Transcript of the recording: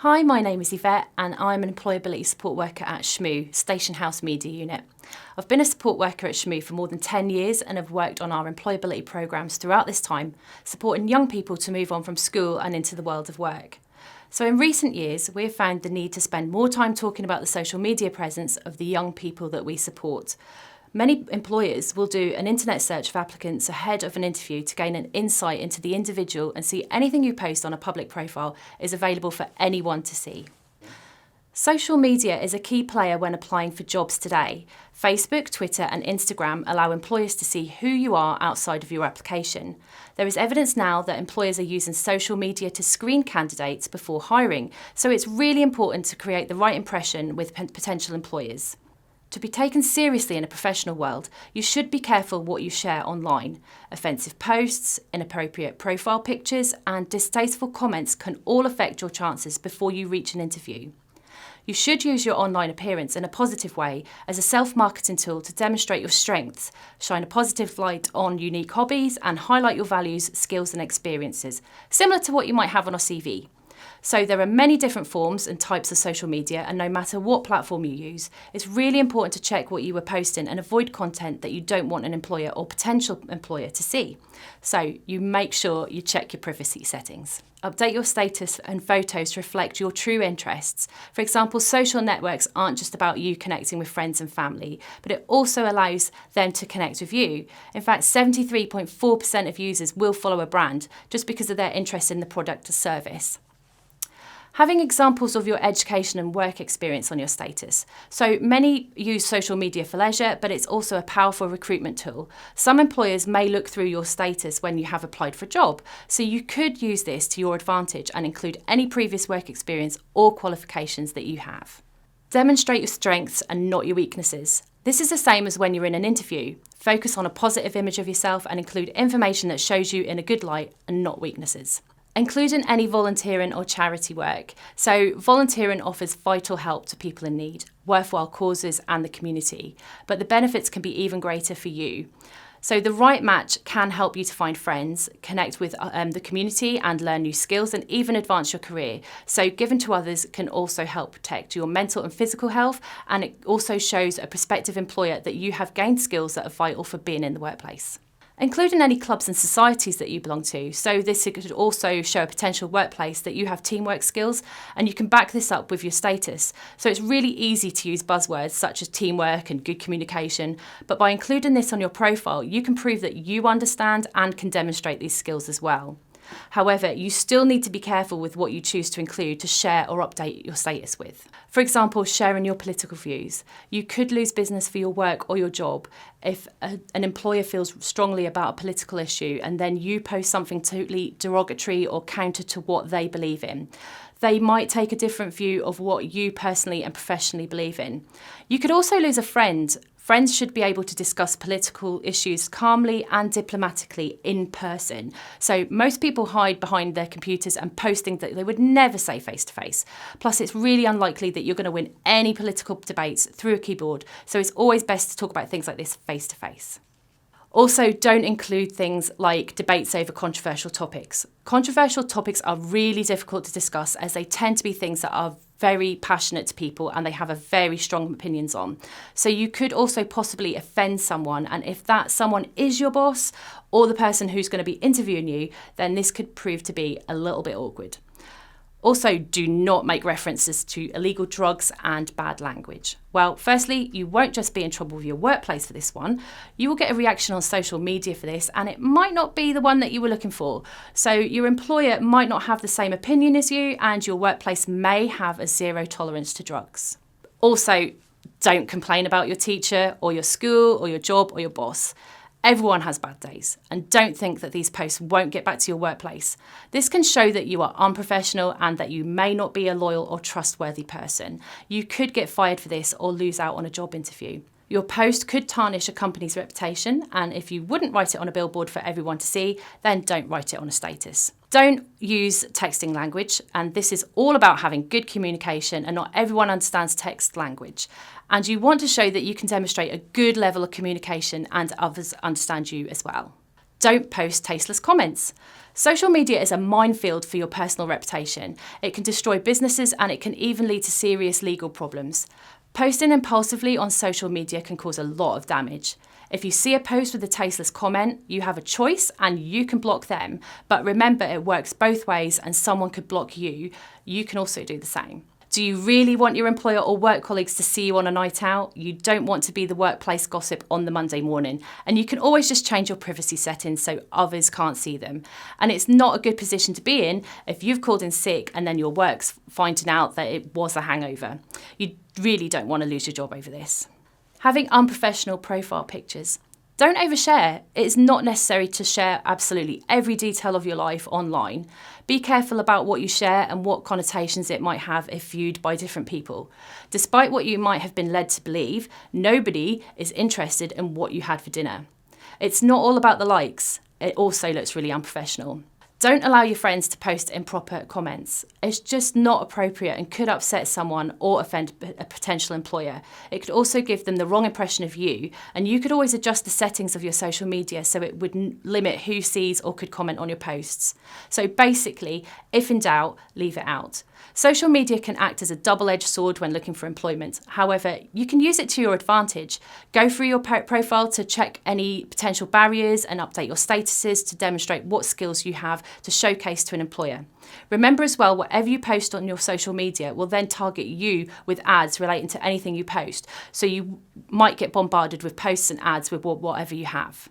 Hi, my name is Yvette and I'm an employability support worker at SHMU, Station House Media Unit. I've been a support worker at SHMU for more than 10 years and have worked on our employability programmes throughout this time, supporting young people to move on from school and into the world of work. So in recent years, we have found the need to spend more time talking about the social media presence of the young people that we support. Many employers will do an internet search of applicants ahead of an interview to gain an insight into the individual and see anything you post on a public profile is available for anyone to see. Social media is a key player when applying for jobs today. Facebook, Twitter and Instagram allow employers to see who you are outside of your application. There is evidence now that employers are using social media to screen candidates before hiring, so it's really important to create the right impression with potential employers. To be taken seriously in a professional world, you should be careful what you share online. Offensive posts, inappropriate profile pictures, and distasteful comments can all affect your chances before you reach an interview. You should use your online appearance in a positive way as a self-marketing tool to demonstrate your strengths, shine a positive light on unique hobbies, and highlight your values, skills, and experiences, similar to what you might have on a CV. So there are many different forms and types of social media, and no matter what platform you use, it's really important to check what you are posting and avoid content that you don't want an employer or potential employer to see. So you make sure you check your privacy settings. Update your status and photos to reflect your true interests. For example, social networks aren't just about you connecting with friends and family, but it also allows them to connect with you. In fact, 73.4% of users will follow a brand just because of their interest in the product or service. Having examples of your education and work experience on your status. So many use social media for leisure, but it's also a powerful recruitment tool. Some employers may look through your status when you have applied for a job, so you could use this to your advantage and include any previous work experience or qualifications that you have. Demonstrate your strengths and not your weaknesses. This is the same as when you're in an interview. Focus on a positive image of yourself and include information that shows you in a good light and not weaknesses. Including any volunteering or charity work. So volunteering offers vital help to people in need, worthwhile causes and the community, but the benefits can be even greater for you. So the right match can help you to find friends, connect with the community and learn new skills and even advance your career. So giving to others can also help protect your mental and physical health, and it also shows a prospective employer that you have gained skills that are vital for being in the workplace. Including any clubs and societies that you belong to. So this could also show a potential workplace that you have teamwork skills, and you can back this up with your status. So it's really easy to use buzzwords such as teamwork and good communication, but by including this on your profile, you can prove that you understand and can demonstrate these skills as well. However, you still need to be careful with what you choose to include to share or update your status with. For example, sharing your political views. You could lose business for your work or your job if an employer feels strongly about a political issue and then you post something totally derogatory or counter to what they believe in. They might take a different view of what you personally and professionally believe in. You could also lose a friend. Friends should be able to discuss political issues calmly and diplomatically in person. So most people hide behind their computers and post things that they would never say face to face. Plus, it's really unlikely that you're going to win any political debates through a keyboard. So it's always best to talk about things like this face to face. Also, don't include things like debates over controversial topics. Controversial topics are really difficult to discuss as they tend to be things that are very passionate to people and they have a very strong opinions on. So you could also possibly offend someone, and if that someone is your boss or the person who's going to be interviewing you, then this could prove to be a little bit awkward. Also, do not make references to illegal drugs and bad language. Well, firstly, you won't just be in trouble with your workplace for this one. You will get a reaction on social media for this, and it might not be the one that you were looking for. So your employer might not have the same opinion as you, and your workplace may have a zero tolerance to drugs. Also, don't complain about your teacher or your school or your job or your boss. Everyone has bad days, and don't think that these posts won't get back to your workplace. This can show that you are unprofessional and that you may not be a loyal or trustworthy person. You could get fired for this or lose out on a job interview. Your post could tarnish a company's reputation, and if you wouldn't write it on a billboard for everyone to see, then don't write it on a status. Don't use texting language, and this is all about having good communication, and not everyone understands text language. And you want to show that you can demonstrate a good level of communication and others understand you as well. Don't post tasteless comments. Social media is a minefield for your personal reputation. It can destroy businesses and it can even lead to serious legal problems. Posting impulsively on social media can cause a lot of damage. If you see a post with a tasteless comment, you have a choice and you can block them. But remember, it works both ways and someone could block you. You can also do the same. Do you really want your employer or work colleagues to see you on a night out? You don't want to be the workplace gossip on the Monday morning. And you can always just change your privacy settings so others can't see them. And it's not a good position to be in if you've called in sick and then your work's finding out that it was a hangover. You really don't want to lose your job over this. Having unprofessional profile pictures. Don't overshare. It's not necessary to share absolutely every detail of your life online. Be careful about what you share and what connotations it might have if viewed by different people. Despite what you might have been led to believe, nobody is interested in what you had for dinner. It's not all about the likes. It also looks really unprofessional. Don't allow your friends to post improper comments. It's just not appropriate and could upset someone or offend a potential employer. It could also give them the wrong impression of you, and you could always adjust the settings of your social media so it would limit who sees or could comment on your posts. So basically, if in doubt, leave it out. Social media can act as a double-edged sword when looking for employment. However, you can use it to your advantage. Go through your profile to check any potential barriers and update your statuses to demonstrate what skills you have to showcase to an employer. Remember as well, whatever you post on your social media will then target you with ads relating to anything you post. So you might get bombarded with posts and ads with whatever you have.